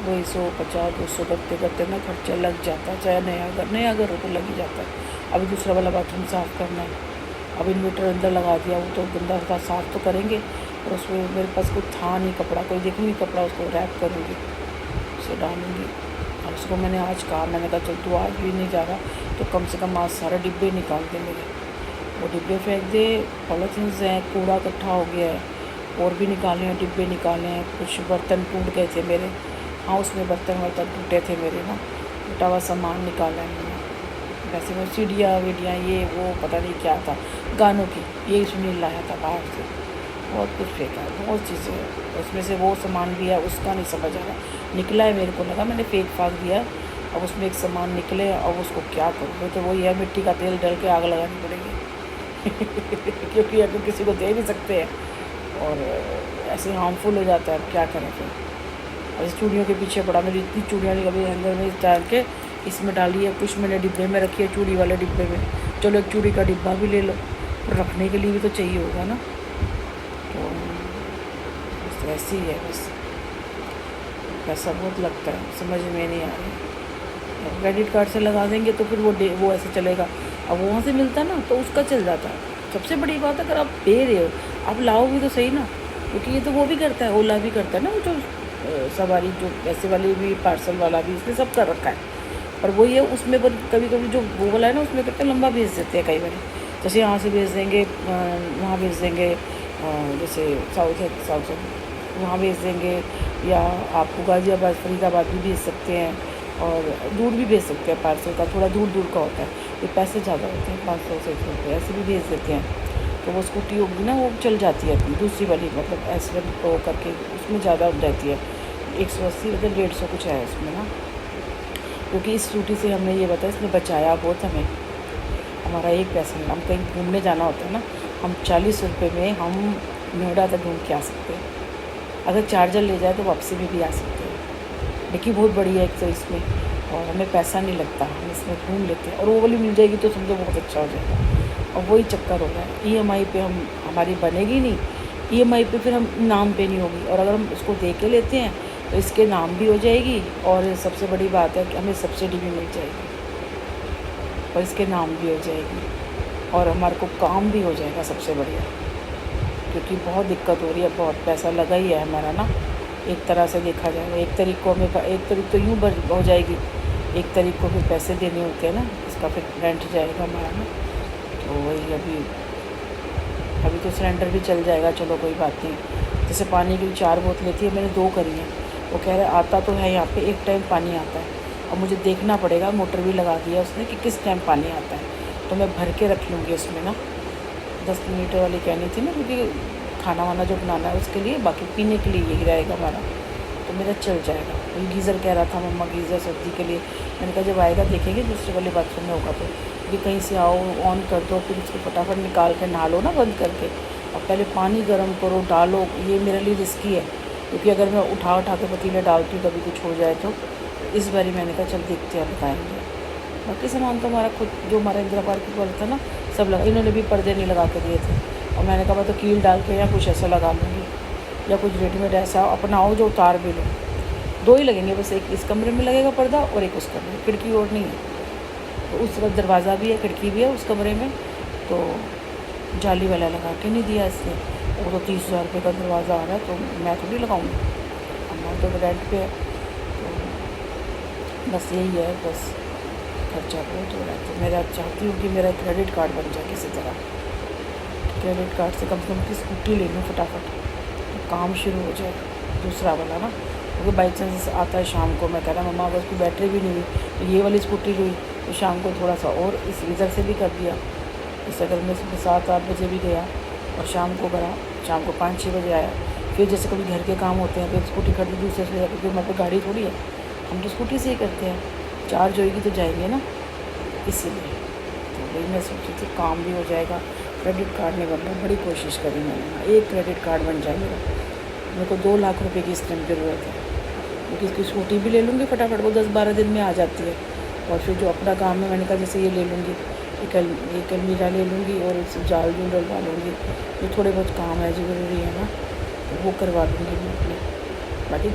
वही 150-200 करते करते ना खर्चा लग जाता है। चाहे नया घर हो तो लग ही जाता है। अभी दूसरा वाला बाथरूम साफ़ करना है। अब इन्वर्टर अंदर लगा दिया, वो तो गंदा था, साफ़ तो करेंगे। और उसमें मेरे पास कोई था नहीं कपड़ा, कोई देखूँगी कपड़ा उसको रैप करूँगी, उसे डालूँगी। और उसको मैंने आज कहा, मैंने कहा चल तू आज भी नहीं जा रहा तो कम से कम आज सारे डिब्बे निकाल दे मेरे। वो डिब्बे फेंक दे, पॉलीथीन्स हैं, कूड़ा इकट्ठा हो गया है, और भी निकाले हैं, डिब्बे निकाले हैं। कुछ बर्तन टूट गए थे मेरे, हाँ उसमें बर्तन टूटे थे मेरे ना, टूटा हुआ सामान निकाला है मैंने। वैसे वो सीढ़ियाँ वीडियाँ ये वो पता नहीं क्या था, गानों की, यही सुनील लाया था बाहर से। बहुत कुछ फेंका है, बहुत चीज़ें हैं उसमें से। वो सामान भी है, उसका नहीं समझ आ रहा, निकला है, मेरे को लगा मैंने फेंक फाक दिया। अब उसमें एक सामान निकले, अब उसको क्या करूँ, तो वही है, मिट्टी का तेल डाल के आग लगानी पड़ेगी क्योंकि अगर किसी को दे नहीं सकते हैं और ऐसे हार्मफुल हो जाता है, अब क्या करें फिर। और इस चूड़ियों के पीछे पड़ा, मेरी इतनी चूड़ियाँ कभी हैंगर में डाल के इसमें डाली है, कुछ मैंने डिब्बे में रखी है, चूड़ी वाले डिब्बे में। चलो एक चूड़ी का डिब्बा भी ले लो, रखने के लिए भी तो चाहिए होगा ना। तो बस वैसे ही है, बस पैसा बहुत लगता है, समझ में नहीं आ रही। क्रेडिट कार्ड से लगा देंगे तो फिर वो ऐसे चलेगा। अब वहाँ से मिलता ना तो उसका चल जाता है। सबसे बड़ी बात, अगर आप दे रहे हो आप लाओ भी तो सही ना, क्योंकि ये तो वो भी करता है, ओला भी करता है ना, वो जो सवारी जो पैसे वाली भी, पार्सल वाला भी, इसने सब कर रखा है। पर वही है, उसमें पर कभी कभी जो वो वाला है ना, उसमें करते लंबा भेज देते हैं कई बार। जैसे यहाँ से भेज देंगे, वहाँ भेज देंगे, जैसे साउथ वहाँ भेज देंगे, या आपको गाज़ियाबाद फरीदाबाद भी भेज सकते हैं, और दूर भी भेज सकते हैं पार्सल का, थोड़ा दूर दूर का होता है, ये पैसे ज़्यादा होते हैं, 500-600 रुपये ऐसे भी भेज देते हैं। तो वो स्कूटी होगी ना, वो चल जाती है अपनी दूसरी वाली, मतलब ऐसे वो करके उसमें ज़्यादा रहती है, 180 मतलब 150 कुछ है उसमें ना। क्योंकि इस स्कूटी से हमने ये बताया, इसने बचाया बहुत हमें, हमारा एक पैसा नहीं। हम कहीं घूमने जाना होता है ना, हम 40 रुपये में हम नोएडा तक घूम के आ सकते हैं। अगर चार्जर ले जाए तो वापसी में भी आ सकते हैं। लेकिन बहुत बढ़िया एक तो इसमें, और हमें पैसा नहीं लगता, हम इसमें घूम लेते हैं। और वो वाली मिल जाएगी तो समझो बहुत अच्छा हो जाएगा। और वही चक्कर हो रहा है, EMI पे हमारी बनेगी नहीं, EMI पे फिर हम नाम पे नहीं होगी। और अगर हम इसको दे के लेते हैं तो इसके नाम भी हो जाएगी, और सबसे बड़ी बात है कि हमें सब्सिडी भी मिल जाएगी, और इसके नाम भी हो जाएगी, और हमारे को काम भी हो जाएगा सबसे बढ़िया। क्योंकि बहुत दिक्कत हो रही है, बहुत पैसा लगा ही है हमारा ना, एक तरह से देखा जाएगा। एक तारीख को हमें, एक तारीख तो यूँ हो जाएगी, एक तारीख को फिर पैसे देने होते हैं ना, इसका फिर रेंट जाएगा हमारा ना। तो वही अभी तो सिलेंडर भी चल जाएगा, चलो कोई बात नहीं। जैसे पानी की 4 बोतलें थी, मैंने 2 करी हैं। वो कह रहे आता तो है यहाँ पे, एक टाइम पानी आता है, और मुझे देखना पड़ेगा, मोटर भी लगा दिया उसने कि किस टाइम पानी आता है, तो मैं भर के रख लूँगी उसमें ना। 10 लीटर वाली कहनी थी ना, क्योंकि खाना वाना जो बनाना है उसके लिए, बाकी पीने के लिए यही रहेगा हमारा, तो मेरा चल जाएगा। वही गीज़र कह रहा था मम्मा, गीज़र सर्दी के लिए। मैंने कहा जब आएगा देखेंगे, दूसरे वाले बाथरूम में होगा तो, क्योंकि कहीं से आओ ऑन कर दो, फिर उसको फटाफट निकाल के नहा लो ना बंद करके, और पहले पानी गर्म करो, डालो। ये मेरे लिए रिस्की है, क्योंकि अगर मैं उठा के पतीले डालती हूँ कभी कुछ हो जाए तो इस बारी मैंने कहा चल देखते हैं, बताएँगे। बाकी सामान तो हमारा खुद, जो हमारा इंदिरा पार्क वाला था ना, सब लगा। इन्होंने भी पर्दे नहीं लगा के दिए थे, और मैंने कहा मैं तो कील डाल के या कुछ ऐसा लगा लूँगी, या कुछ रेडीमेड ऐसा अपनाओ जो उतार भी लो। 2 ही लगेंगे बस, एक इस कमरे में लगेगा पर्दा और एक उस कमरे में, खिड़की और नहीं है। तो उस तरफ दरवाज़ा भी है, खिड़की भी है उस कमरे में, तो जाली वाला लगा के नहीं दिया इसने। वो तो 30,000 रुपये का दरवाज़ा आ रहा है, तो मैं थोड़ी लगाऊँगी, हमारा तो रेंट पे है। तो बस यही है, बस खर्चा बहुत हो रहा है। तो मेरा चाहती हूँ कि मेरा क्रेडिट कार्ड बन जाए किसी तरह, क्रेडिट कार्ड से कम की स्कूटी ले लूँ फटाफट, तो काम शुरू हो जाए दूसरा वाला ना। क्योंकि बाई चांस आता है शाम को, मैं कह रहा मम्मा अगर उसकी बैटरी भी नहीं हुई तो ये वाली स्कूटी हुई, तो शाम को थोड़ा सा और इस इधर से भी कर दिया। जैसे अगर मैं सुबह 7-8 बजे भी गया और शाम को करा, शाम को 5-6 बजे आया, फिर जैसे कभी घर के काम होते हैं, फिर स्कूटी खरीदी दूसरे से, क्योंकि हमारे पे गाड़ी थोड़ी है, हम तो स्कूटी से ही करते हैं, चार्ज होएगी तो जाएंगे ना, इसीलिए। तो वही मैं सोची थी, काम भी हो जाएगा। क्रेडिट कार्ड नहीं बन रहा, बड़ी कोशिश करी मैंने, एक क्रेडिट कार्ड बन जाए मेरे को 2 लाख रुपए की इसकी ज़रूरत है, क्योंकि इसकी स्कूटी भी ले लूँगी फटाफट, वो 10-12 दिन में आ जाती है। और फिर जो अपना काम है, मैंने कहा जैसे ये ले लूँगी, एक अलमीरा ले लूँगी, और उससे जाल जूल डलवा लूँगी, जो थोड़े बहुत काम है ज़रूरी है ना, तो वो करवा लूँगी मैं अपने। बाकी